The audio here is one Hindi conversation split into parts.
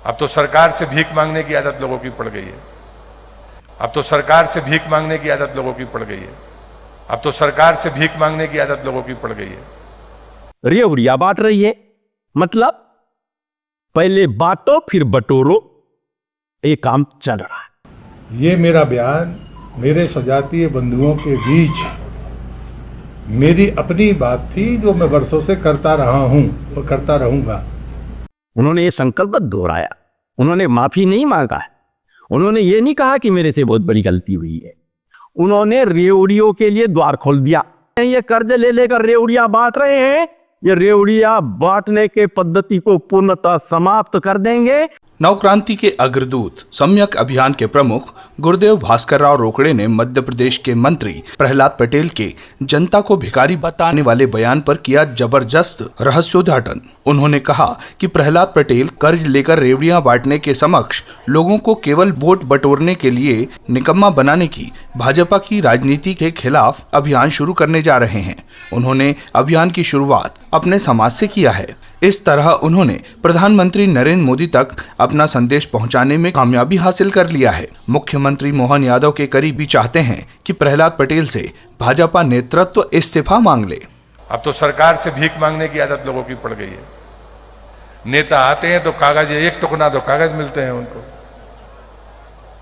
अब तो सरकार से भीख मांगने की आदत लोगों की पड़ गई है। अब तो सरकार से भीख मांगने की आदत लोगों की पड़ गई है। अब तो सरकार से भीख मांगने की आदत लोगों की पड़ गई है। रेवड़िया बांट रही है, मतलब पहले बांटो फिर बटोरो, ये काम चल रहा है। ये मेरा बयान मेरे सजातीय बंधुओं के बीच मेरी अपनी बात थी, जो मैं वर्षों से करता रहा हूं और करता रहूंगा। उन्होंने ये संकल्प दोहराया, उन्होंने माफी नहीं मांगा है, उन्होंने ये नहीं कहा कि मेरे से बहुत बड़ी गलती हुई है। उन्होंने रेवड़ियों के लिए द्वार खोल दिया। ये कर्ज ले लेकर रेवड़िया बांट रहे हैं, ये रेवड़िया बांटने के पद्धति को पूर्णतः समाप्त कर देंगे। नवक्रांति के अग्रदूत सम्यक अभियान के प्रमुख गुरुदेव भास्कर राव रोकड़े ने मध्य प्रदेश के मंत्री प्रहलाद पटेल के जनता को भिखारी बताने वाले बयान पर किया जबरदस्त रहस्योद्घाटन। उन्होंने कहा कि प्रहलाद पटेल कर्ज लेकर रेवड़ियां बांटने के समक्ष लोगों को केवल वोट बटोरने के लिए निकम्मा बनाने की भाजपा की राजनीति के खिलाफ अभियान शुरू करने जा रहे हैं। उन्होंने अभियान की शुरुआत अपने समाज से किया है। इस तरह उन्होंने प्रधानमंत्री नरेंद्र मोदी तक अपना संदेश पहुंचाने में कामयाबी हासिल कर लिया है। मुख्यमंत्री मोहन यादव के करीबी चाहते हैं कि प्रहलाद पटेल से भाजपा नेतृत्व इस्तीफा मांग ले। अब तो सरकार से भीख मांगने की आदत लोगों की पड़ गई है। नेता आते हैं तो कागज, एक टुकड़ा दो कागज मिलते हैं उनको,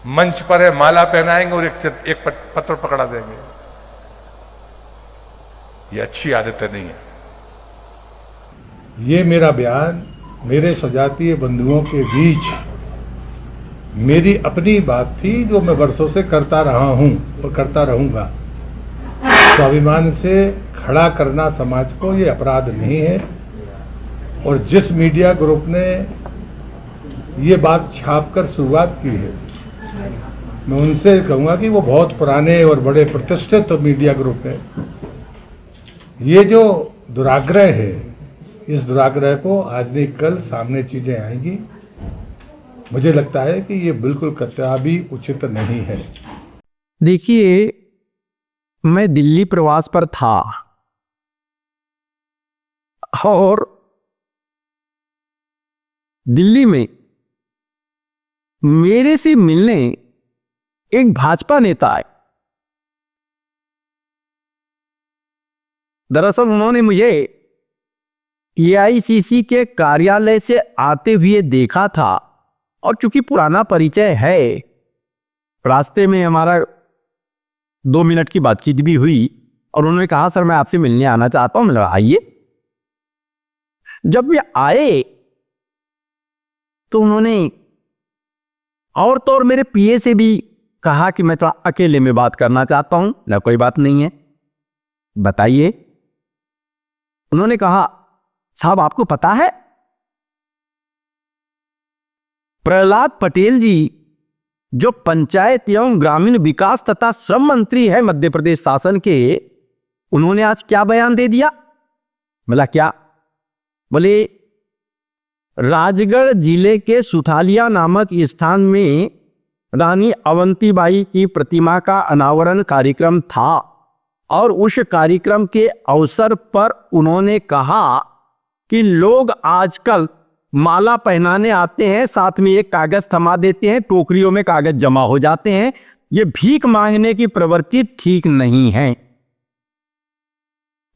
मंच पर है माला पहनाएंगे और एक पत्र पकड़ा देंगे। ये अच्छी आदतें नहीं है। ये मेरा बयान मेरे सजातीय बंधुओं के बीच मेरी अपनी बात थी, जो मैं वर्षों से करता रहा हूं और करता रहूंगा। स्वाभिमान से खड़ा करना समाज को ये अपराध नहीं है। और जिस मीडिया ग्रुप ने ये बात छापकर शुरुआत की है, मैं उनसे कहूंगा कि वो बहुत पुराने और बड़े प्रतिष्ठित मीडिया ग्रुप है। ये जो दुराग्रह है, इस दुराग्रह को आज नहीं कल सामने चीजें आएंगी। मुझे लगता है कि ये बिल्कुल कतई उचित नहीं है। देखिए, मैं दिल्ली प्रवास पर था और दिल्ली में मेरे से मिलने एक भाजपा नेता आए। दरअसल उन्होंने मुझे एआईसीसी के कार्यालय से आते हुए देखा था और चूंकि पुराना परिचय है, रास्ते में हमारा 2 मिनट की बातचीत भी हुई और उन्होंने कहा, सर मैं आपसे मिलने आना चाहता हूं। मैंने कहा आइए। जब वे आए तो उन्होंने और तो और मेरे पीए से भी कहा कि मैं थोड़ा अकेले में बात करना चाहता हूं। ना, कोई बात नहीं है, बताइए। उन्होंने कहा, साहब आपको पता है प्रहलाद पटेल जी जो पंचायत एवं ग्रामीण विकास तथा श्रम मंत्री है मध्य प्रदेश शासन के, उन्होंने आज क्या बयान दे दिया? बोला क्या? बोले राजगढ़ जिले के सुथालिया नामक स्थान में रानी अवंतीबाई की प्रतिमा का अनावरण कार्यक्रम था और उस कार्यक्रम के अवसर पर उन्होंने कहा कि लोग आजकल माला पहनाने आते हैं, साथ में एक कागज थमा देते हैं, टोकरियों में कागज जमा हो जाते हैं। ये भीख मांगने की प्रवृत्ति ठीक नहीं है।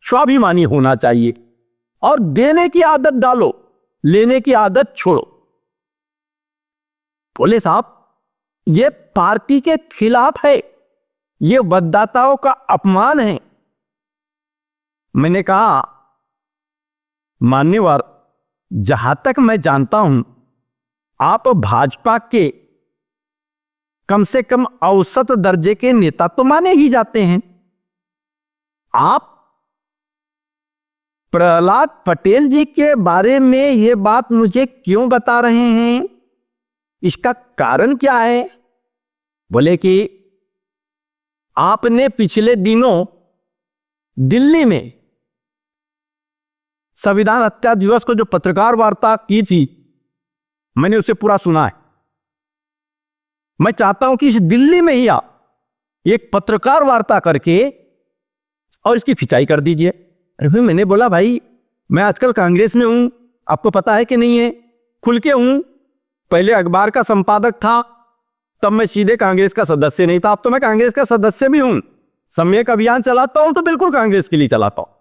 स्वाभिमानी होना चाहिए और देने की आदत डालो, लेने की आदत छोड़ो। बोले साहब ये पार्टी के खिलाफ है, ये मतदाताओं का अपमान है। मैंने कहा, मान्यवर, जहां तक मैं जानता हूं आप भाजपा के कम से कम औसत दर्जे के नेता तो माने ही जाते हैं। आप प्रहलाद पटेल जी के बारे में ये बात मुझे क्यों बता रहे हैं? इसका कारण क्या है? बोले कि आपने पिछले दिनों दिल्ली में संविधान हत्या दिवस को जो पत्रकार वार्ता की थी, मैंने उसे पूरा सुना है। मैं चाहता हूं कि इस दिल्ली में ही आप एक पत्रकार वार्ता करके और इसकी खिंचाई कर दीजिए। अरे भाई, मैंने बोला भाई मैं आजकल कांग्रेस में हूं, आपको पता है कि नहीं है, खुल के हूं, पहले अखबार का संपादक था, तब मैं सीधे कांग्रेस का सदस्य नहीं था। अब तो मैं कांग्रेस का सदस्य भी हूं, सम्यक अभियान चलाता हूं तो बिल्कुल कांग्रेस के लिए चलाता हूं।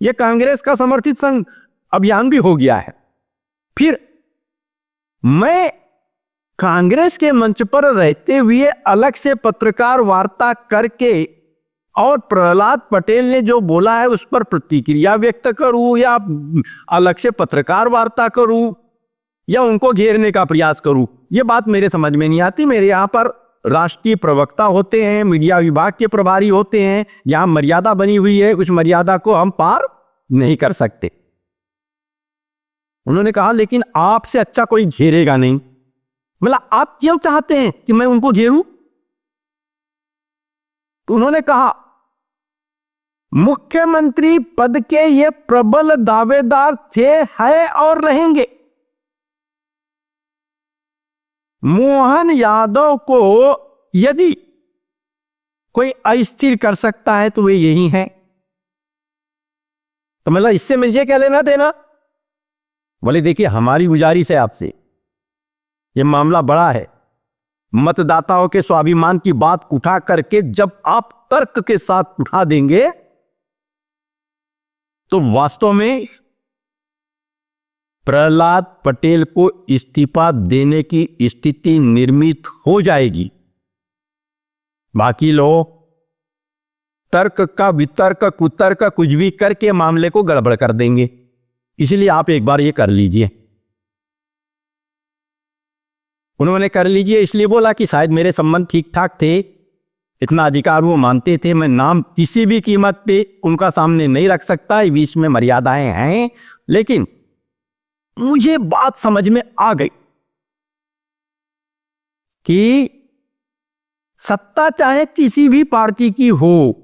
यह कांग्रेस का समर्थित संघ अभियान भी हो गया है। फिर मैं कांग्रेस के मंच पर रहते हुए अलग से पत्रकार वार्ता करके और प्रहलाद पटेल ने जो बोला है उस पर प्रतिक्रिया व्यक्त करूं, या अलग से पत्रकार वार्ता करूं, या उनको घेरने का प्रयास करूं, यह बात मेरे समझ में नहीं आती। मेरे यहां पर राष्ट्रीय प्रवक्ता होते हैं, मीडिया विभाग के प्रभारी होते हैं, यहां मर्यादा बनी हुई है, उस मर्यादा को हम पार नहीं कर सकते। उन्होंने कहा लेकिन आपसे अच्छा कोई घेरेगा नहीं। मतलब आप क्यों चाहते हैं कि मैं उनको घेरूं? तो उन्होंने कहा मुख्यमंत्री पद के ये प्रबल दावेदार थे, हैं और रहेंगे। मोहन यादव को यदि कोई अस्थिर कर सकता है तो वे यही हैं। तो मतलब इससे मुझे क्या लेना देना? बोले देखिए हमारी गुजारिश है आपसे, यह मामला बड़ा है, मतदाताओं के स्वाभिमान की बात उठा करके जब आप तर्क के साथ उठा देंगे तो वास्तव में प्रहलाद पटेल को इस्तीफा देने की स्थिति निर्मित हो जाएगी। बाकी लोग तर्क का वितर्क कुतर्क कुछ भी करके मामले को गड़बड़ कर देंगे, इसलिए आप एक बार ये कर लीजिए। उन्होंने कर लीजिए इसलिए बोला कि शायद मेरे संबंध ठीक ठाक थे, इतना अधिकार वो मानते थे, मैं नाम किसी भी कीमत पे उनका सामने नहीं रख सकता, बीच में मर्यादाएं हैं। लेकिन मुझे बात समझ में आ गई कि सत्ता चाहे किसी भी पार्टी की हो,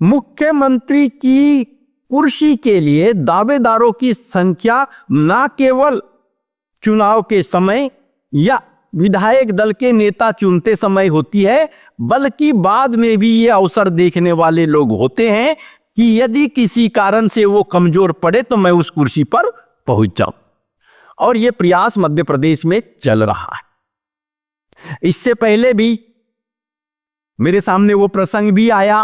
मुख्यमंत्री की कुर्सी के लिए दावेदारों की संख्या न केवल चुनाव के समय या विधायक दल के नेता चुनते समय होती है, बल्कि बाद में भी ये अवसर देखने वाले लोग होते हैं कि यदि किसी कारण से वो कमजोर पड़े तो मैं उस कुर्सी पर पहुंच जाऊं। और ये प्रयास मध्य प्रदेश में चल रहा है। इससे पहले भी मेरे सामने वो प्रसंग भी आया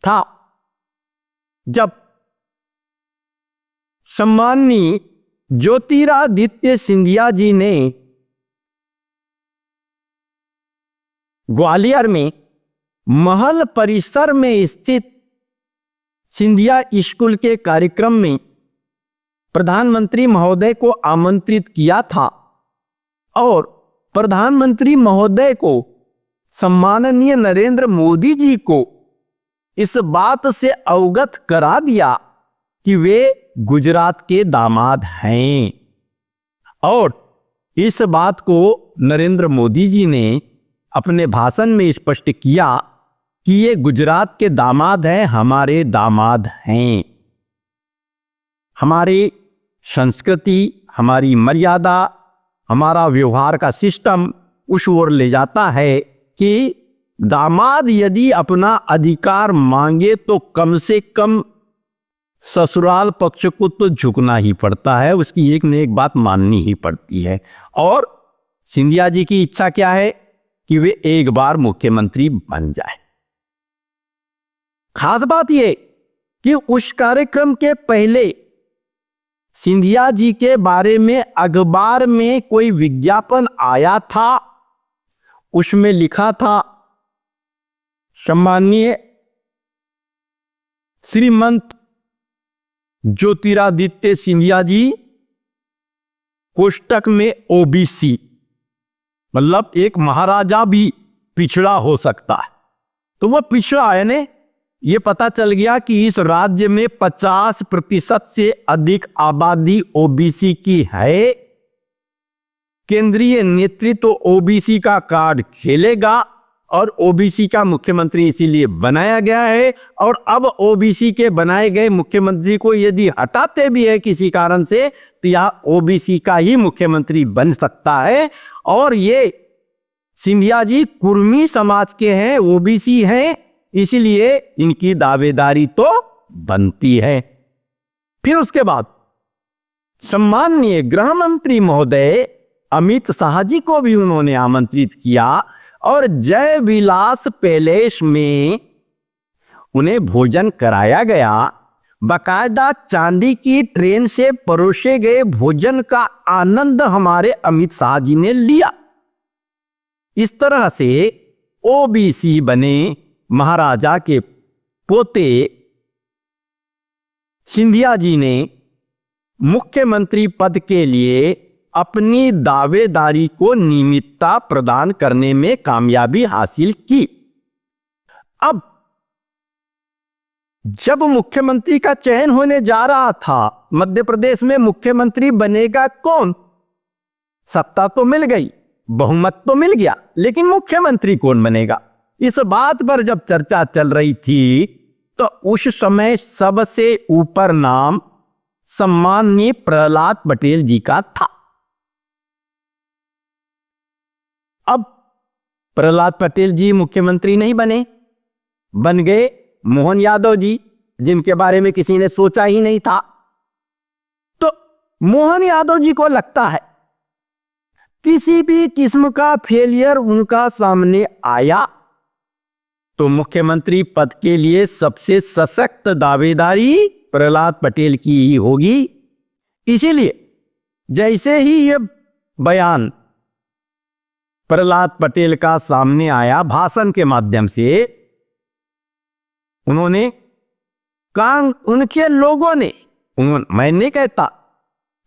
था जब सम्माननीय ज्योतिरादित्य सिंधिया जी ने ग्वालियर में महल परिसर में स्थित सिंधिया स्कूल के कार्यक्रम में प्रधानमंत्री महोदय को आमंत्रित किया था और प्रधानमंत्री महोदय को सम्माननीय नरेंद्र मोदी जी को इस बात से अवगत करा दिया कि वे गुजरात के दामाद हैं। और इस बात को नरेंद्र मोदी जी ने अपने भाषण में स्पष्ट किया कि ये गुजरात के दामाद हैं, हमारे दामाद हैं। हमारी संस्कृति, हमारी मर्यादा, हमारा व्यवहार का सिस्टम उस ओर ले जाता है कि दामाद यदि अपना अधिकार मांगे तो कम से कम ससुराल पक्ष को तो झुकना ही पड़ता है, उसकी एक न एक बात माननी ही पड़ती है। और सिंधिया जी की इच्छा क्या है कि वे एक बार मुख्यमंत्री बन जाए। खास बात यह कि उस कार्यक्रम के पहले सिंधिया जी के बारे में अखबार में कोई विज्ञापन आया था, उसमें लिखा था सम्माननीय श्रीमंत ज्योतिरादित्य सिंधिया जी कोष्टक में ओबीसी, मतलब एक महाराजा भी पिछड़ा हो सकता है। तो वह पिछड़ा है ने ये पता चल गया कि इस राज्य में 50% से अधिक आबादी ओबीसी की है। केंद्रीय नेतृत्व ओबीसी का कार्ड खेलेगा और ओबीसी का मुख्यमंत्री इसीलिए बनाया गया है। और अब ओबीसी के बनाए गए मुख्यमंत्री को यदि हटाते भी है किसी कारण से तो यह ओबीसी का ही मुख्यमंत्री बन सकता है। और ये सिंधिया जी कुर्मी समाज के हैं, ओबीसी हैं, इसलिए इनकी दावेदारी तो बनती है। फिर उसके बाद सम्माननीय गृह मंत्री महोदय अमित शाह जी को भी उन्होंने आमंत्रित किया और जय विलास पैलेस में उन्हें भोजन कराया गया। बकायदा चांदी की ट्रेन से परोसे गए भोजन का आनंद हमारे अमित शाह जी ने लिया। इस तरह से ओबीसी बने महाराजा के पोते सिंधिया जी ने मुख्यमंत्री पद के लिए अपनी दावेदारी को नियमितता प्रदान करने में कामयाबी हासिल की। अब जब मुख्यमंत्री का चयन होने जा रहा था, मध्य प्रदेश में मुख्यमंत्री बनेगा कौन? सत्ता तो मिल गई, बहुमत तो मिल गया, लेकिन मुख्यमंत्री कौन बनेगा? इस बात पर जब चर्चा चल रही थी तो उस समय सबसे ऊपर नाम सम्माननीय प्रहलाद पटेल जी का था। अब प्रहलाद पटेल जी मुख्यमंत्री नहीं बने, बन गए मोहन यादव जी, जिनके बारे में किसी ने सोचा ही नहीं था। तो मोहन यादव जी को लगता है किसी भी किस्म का फेलियर उनका सामने आया तो मुख्यमंत्री पद के लिए सबसे सशक्त दावेदारी प्रहलाद पटेल की ही होगी। इसीलिए जैसे ही यह बयान प्रहलाद पटेल का सामने आया भाषण के माध्यम से, उन्होंने उनके लोगों ने, मैं नहीं कहता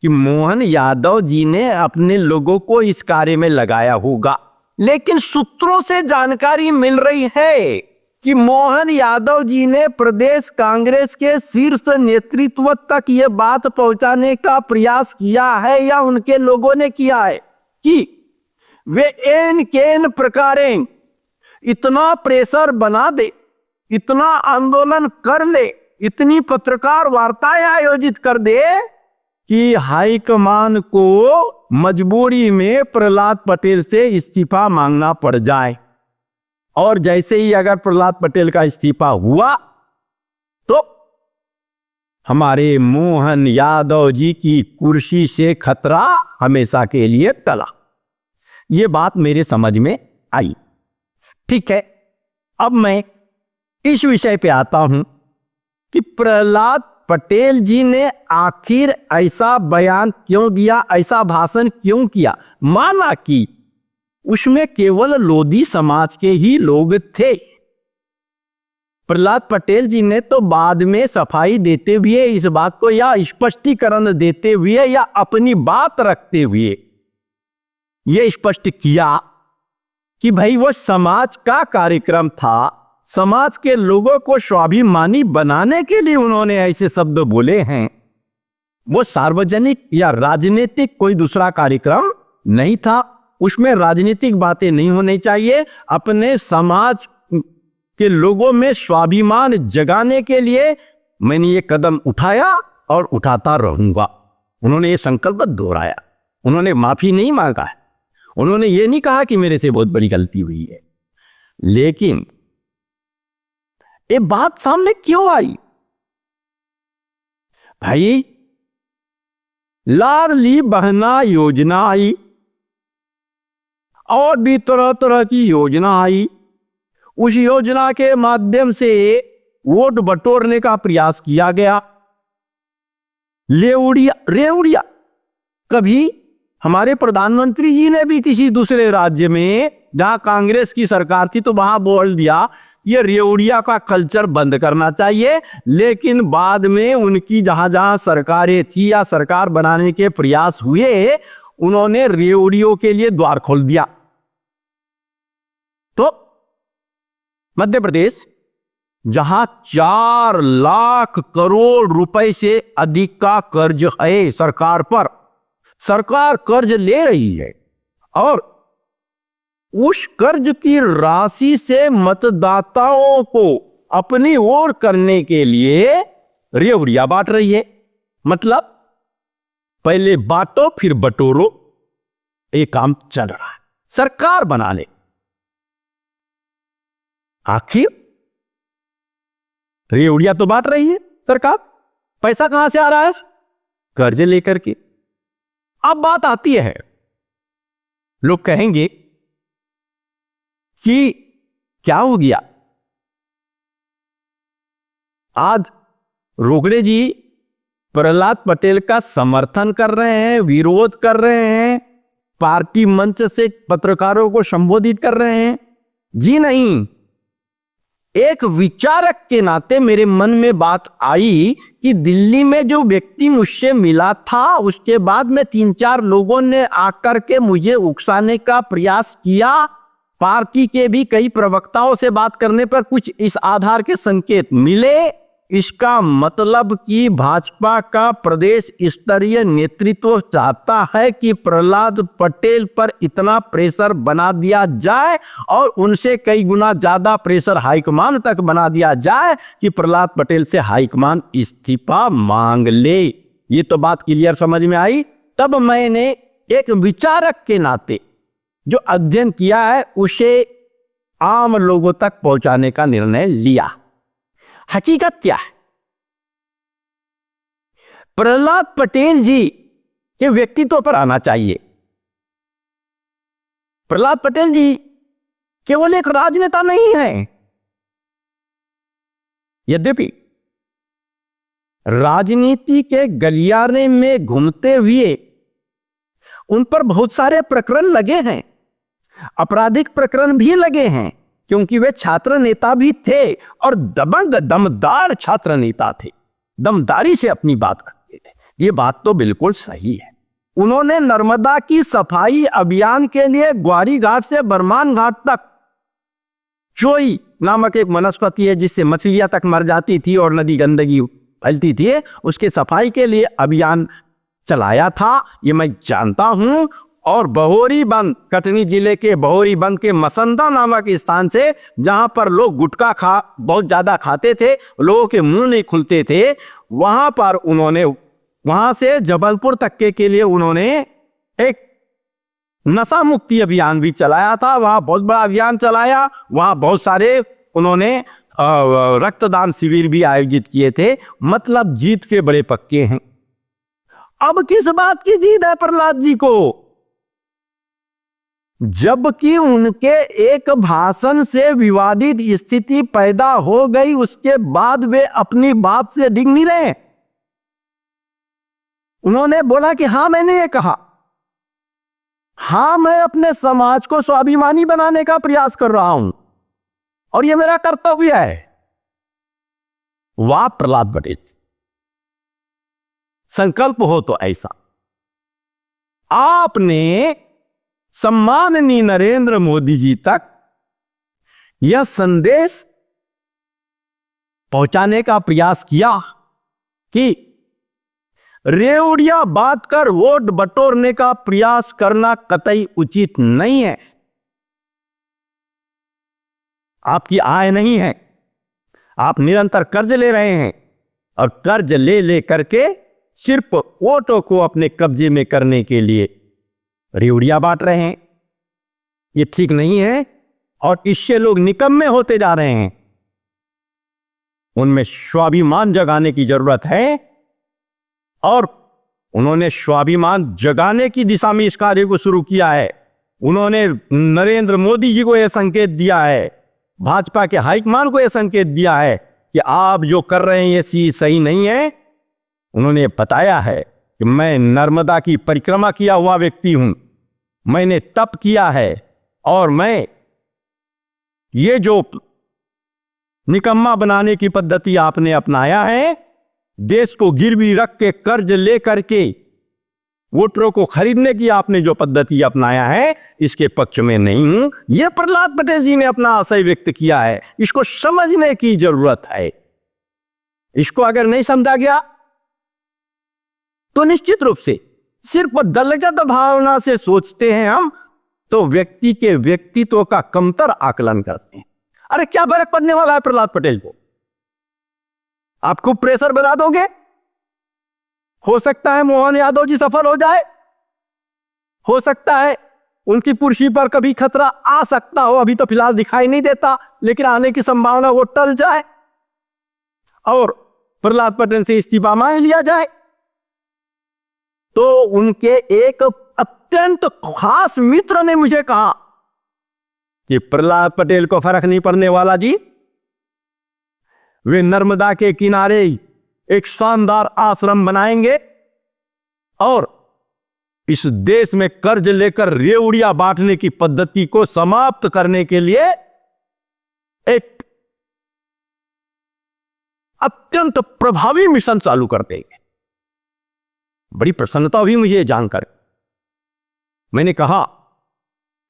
कि मोहन यादव जी ने अपने लोगों को इस कार्य में लगाया होगा, लेकिन सूत्रों से जानकारी मिल रही है कि मोहन यादव जी ने प्रदेश कांग्रेस के शीर्ष नेतृत्व तक यह बात पहुंचाने का प्रयास किया है या उनके लोगों ने किया है कि वे एन केन प्रकारें इतना प्रेशर बना दे, इतना आंदोलन कर ले, इतनी पत्रकार वार्ताएं आयोजित कर दे कि हाईकमान को मजबूरी में प्रहलाद पटेल से इस्तीफा मांगना पड़ जाए। और जैसे ही अगर प्रहलाद पटेल का इस्तीफा हुआ तो हमारे मोहन यादव जी की कुर्सी से खतरा हमेशा के लिए टला। ये बात मेरे समझ में आई। ठीक है, अब मैं इस विषय पे आता हूं कि प्रहलाद पटेल जी ने आखिर ऐसा बयान क्यों दिया, ऐसा भाषण क्यों किया। माना कि उसमें केवल लोधी समाज के ही लोग थे। प्रहलाद पटेल जी ने तो बाद में सफाई देते हुए इस बात को या स्पष्टीकरण देते हुए या अपनी बात रखते हुए यह स्पष्ट किया कि भाई वो समाज का कार्यक्रम था, समाज के लोगों को स्वाभिमानी बनाने के लिए उन्होंने ऐसे शब्द बोले हैं। वो सार्वजनिक या राजनीतिक कोई दूसरा कार्यक्रम नहीं था, उसमें राजनीतिक बातें नहीं होनी चाहिए। अपने समाज के लोगों में स्वाभिमान जगाने के लिए मैंने ये कदम उठाया और उठाता रहूंगा। उन्होंने ये संकल्प दोहराया, उन्होंने माफी नहीं मांगा है, उन्होंने ये नहीं कहा कि मेरे से बहुत बड़ी गलती हुई है। लेकिन ये बात सामने क्यों आई? भाई लाडली बहना योजना आई और भी तरह तरह की योजना आई। उस योजना के माध्यम से वोट बटोरने का प्रयास किया गया। रेउड़िया कभी हमारे प्रधानमंत्री जी ने भी किसी दूसरे राज्य में जहां कांग्रेस की सरकार थी तो वहां बोल दिया ये रेउड़िया का कल्चर बंद करना चाहिए। लेकिन बाद में उनकी जहां जहां सरकारें थी या सरकार बनाने के प्रयास हुए, उन्होंने रेउड़ियों के लिए द्वार खोल दिया। तो मध्य प्रदेश जहां 4 लाख करोड़ रुपए से अधिक का कर्ज है सरकार पर, सरकार कर्ज ले रही है और उस कर्ज की राशि से मतदाताओं को अपनी ओर करने के लिए रेवड़िया बांट रही है। मतलब पहले बांटो फिर बटोरो, ये काम चल रहा है सरकार बनाने। आखिर रेवड़िया तो बांट रही है सरकार, पैसा कहां से आ रहा है? कर्ज लेकर के। अब बात आती है, लोग कहेंगे कि क्या हो गया, आज रोकड़े जी प्रहलाद पटेल का समर्थन कर रहे हैं, विरोध कर रहे हैं, पार्टी मंच से पत्रकारों को संबोधित कर रहे हैं। जी नहीं, एक विचारक के नाते मेरे मन में बात आई कि दिल्ली में जो व्यक्ति मुझसे मिला था, उसके बाद में 3-4 लोगों ने आकर के मुझे उकसाने का प्रयास किया। पार्टी के भी कई प्रवक्ताओं से बात करने पर कुछ इस आधार के संकेत मिले। इसका मतलब कि भाजपा का प्रदेश स्तरीय नेतृत्व चाहता है कि प्रहलाद पटेल पर इतना प्रेशर बना दिया जाए और उनसे कई गुना ज्यादा प्रेशर हाईकमान तक बना दिया जाए कि प्रहलाद पटेल से हाईकमान इस्तीफा मांग ले। ये तो बात क्लियर समझ में आई। तब मैंने एक विचारक के नाते जो अध्ययन किया है उसे आम लोगों तक पहुंचाने का निर्णय लिया। हकीकत क्या है? प्रहलाद पटेल जी के व्यक्तित्व पर आना चाहिए। प्रहलाद पटेल जी केवल एक राजनेता नहीं है, यद्यपि राजनीति के गलियारे में घूमते हुए उन पर बहुत सारे प्रकरण लगे हैं, आपराधिक प्रकरण भी लगे हैं, क्योंकि वे छात्र नेता भी थे और दबंग दमदार छात्र नेता थे, दमदारी से अपनी बात करते थे। ये बात तो बिल्कुल सही है। उन्होंने नर्मदा की सफाई अभियान के लिए ग्वारी घाट से बरमान घाट तक, चोई नामक एक वनस्पति है जिससे मछलियां तक मर जाती थी और नदी गंदगी फैलती थी, उसके सफाई के लिए अभियान चलाया था, ये मैं जानता हूं। और बहोरी बंद, कटनी जिले के बहोरी बंद के मसंदा नामक स्थान से, जहां पर लोग गुटखा बहुत ज्यादा खाते थे, लोगों के मुंह नहीं खुलते थे, वहां पर उन्होंने, वहां से जबलपुर तक के लिए उन्होंने एक नशा मुक्ति अभियान भी चलाया था। वहां बहुत बड़ा अभियान चलाया, वहां बहुत सारे उन्होंने रक्तदान शिविर भी आयोजित किए थे। मतलब जीत के बड़े पक्के हैं। अब किस बात की जीत है प्रहलाद जी को? जबकि उनके एक भाषण से विवादित स्थिति पैदा हो गई, उसके बाद वे अपनी बात से डिग नहीं रहे। उन्होंने बोला कि हां मैंने ये कहा, हां मैं अपने समाज को स्वाभिमानी बनाने का प्रयास कर रहा हूं और यह मेरा कर्तव्य है। वाह प्रहलाद पटेल, संकल्प हो तो ऐसा। आपने सम्माननीय नरेंद्र मोदी जी तक यह संदेश पहुंचाने का प्रयास किया कि रेवड़िया बात कर वोट बटोरने का प्रयास करना कतई उचित नहीं है। आपकी आय नहीं है, आप निरंतर कर्ज ले रहे हैं और कर्ज ले करके सिर्फ वोटों को अपने कब्जे में करने के लिए रेवड़िया बांट रहे हैं। ये ठीक नहीं है और इससे लोग निकम्मे होते जा रहे हैं। उनमें स्वाभिमान जगाने की जरूरत है और उन्होंने स्वाभिमान जगाने की दिशा में इस कार्य को शुरू किया है। उन्होंने नरेंद्र मोदी जी को यह संकेत दिया है, भाजपा के हाईकमान को यह संकेत दिया है कि आप जो कर रहे हैं ये सही नहीं है। उन्होंने बताया है कि मैं नर्मदा की परिक्रमा किया हुआ व्यक्ति हूं, मैंने तप किया है और मैं ये जो निकम्मा बनाने की पद्धति आपने अपनाया है, देश को गिरवी रख के कर्ज ले करके वोटरों को खरीदने की आपने जो पद्धति अपनाया है, इसके पक्ष में नहीं हूं। यह प्रहलाद पटेल जी ने अपना आशय व्यक्त किया है। इसको समझने की जरूरत है। इसको अगर नहीं समझा गया तो निश्चित रूप से सिर्फ दलगत भावना से सोचते हैं हम, तो व्यक्ति के व्यक्तित्व का कमतर आकलन करते हैं। अरे क्या फर्क पड़ने वाला है प्रहलाद पटेल को? आपको प्रेशर बना दोगे, हो सकता है मोहन यादव जी सफल हो जाए, हो सकता है उनकी कुर्सी पर कभी खतरा आ सकता हो, अभी तो फिलहाल दिखाई नहीं देता, लेकिन आने की संभावना वो टल जाए और प्रहलाद पटेल से इस्तीफा मांग लिया जाए। तो उनके एक अत्यंत खास मित्र ने मुझे कहा कि प्रहलाद पटेल को फर्क नहीं पड़ने वाला जी, वे नर्मदा के किनारे एक शानदार आश्रम बनाएंगे और इस देश में कर्ज लेकर रेवड़ियां बांटने की पद्धति को समाप्त करने के लिए एक अत्यंत प्रभावी मिशन चालू कर देंगे। बड़ी प्रसन्नता हुई मुझे जानकर। मैंने कहा,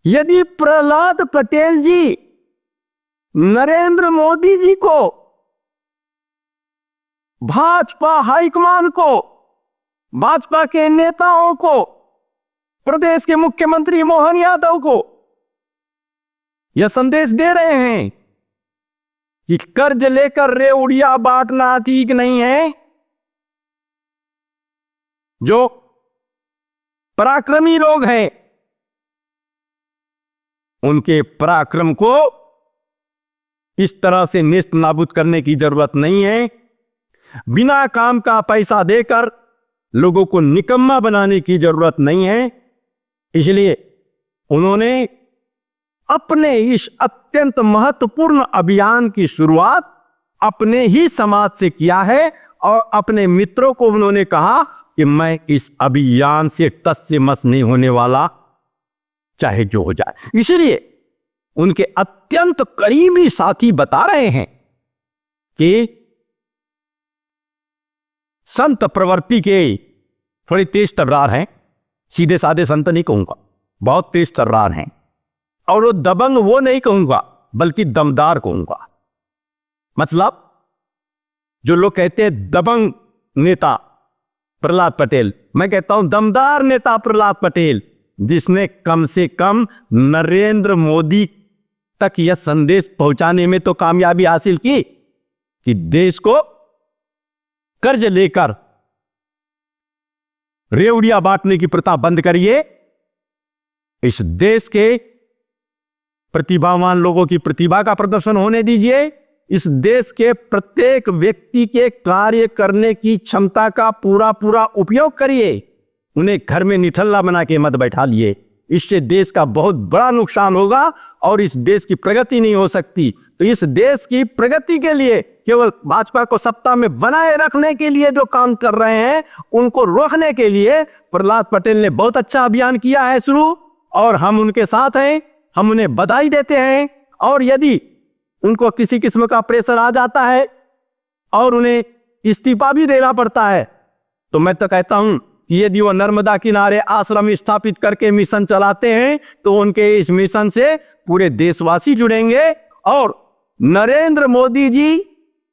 यदि प्रहलाद पटेल जी नरेंद्र मोदी जी को, भाजपा हाईकमान को, भाजपा के नेताओं को, प्रदेश के मुख्यमंत्री मोहन यादव को यह संदेश दे रहे हैं कि कर्ज लेकर रेवड़ियां बांटना ठीक नहीं है, जो पराक्रमी लोग हैं उनके पराक्रम को इस तरह से नेस्त नाबूद करने की जरूरत नहीं है। बिना काम का पैसा देकर लोगों को निकम्मा बनाने की जरूरत नहीं है। इसलिए उन्होंने अपने इस अत्यंत महत्वपूर्ण अभियान की शुरुआत अपने ही समाज से किया है और अपने मित्रों को उन्होंने कहा कि मैं इस अभियान से टस से मस नहीं होने वाला, चाहे जो हो जाए। इसलिए उनके अत्यंत करीबी साथी बता रहे हैं कि संत प्रवृत्ति के थोड़ी तेज तर्रार हैं, सीधे साधे संत नहीं कहूंगा, बहुत तेज तर्रार हैं। और वो दबंग वो नहीं कहूंगा, बल्कि दमदार कहूंगा। मतलब जो लोग कहते हैं दबंग नेता प्रहलाद पटेल, मैं कहता हूं दमदार नेता प्रहलाद पटेल, जिसने कम से कम नरेंद्र मोदी तक यह संदेश पहुंचाने में तो कामयाबी हासिल की कि देश को कर्ज लेकर रेवड़ियां बांटने की प्रथा बंद करिए। इस देश के प्रतिभावान लोगों की प्रतिभा का प्रदर्शन होने दीजिए। इस देश के प्रत्येक व्यक्ति के कार्य करने की क्षमता का पूरा पूरा उपयोग करिए। उन्हें घर में निठल्ला बना के मत बैठा लिए, इससे देश का बहुत बड़ा नुकसान होगा और इस देश की प्रगति नहीं हो सकती। तो इस देश की प्रगति के लिए केवल भाजपा को सत्ता में बनाए रखने के लिए जो काम कर रहे हैं, उनको रोकने के लिए प्रहलाद पटेल ने बहुत अच्छा अभियान किया है शुरू, और हम उनके साथ हैं, हम उन्हें बधाई देते हैं। और यदि उनको किसी किस्म का प्रेशर आ जाता है और उन्हें इस्तीफा भी देना पड़ता है, तो मैं तो कहता हूं कि यदि वो नर्मदा किनारे आश्रम स्थापित करके मिशन चलाते हैं तो उनके इस मिशन से पूरे देशवासी जुड़ेंगे और नरेंद्र मोदी जी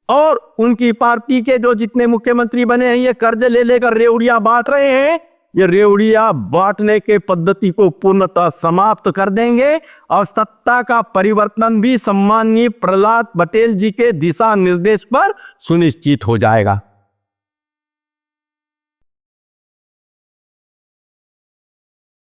और उनकी पार्टी के जो जितने मुख्यमंत्री बने हैं, ये कर्ज ले लेकर रेवड़ियां बांट रहे हैं, ये रेवड़ियां बांटने के पद्धति को पूर्णतः समाप्त कर देंगे और सत्ता का परिवर्तन भी सम्माननीय प्रहलाद पटेल जी के दिशा निर्देश पर सुनिश्चित हो जाएगा।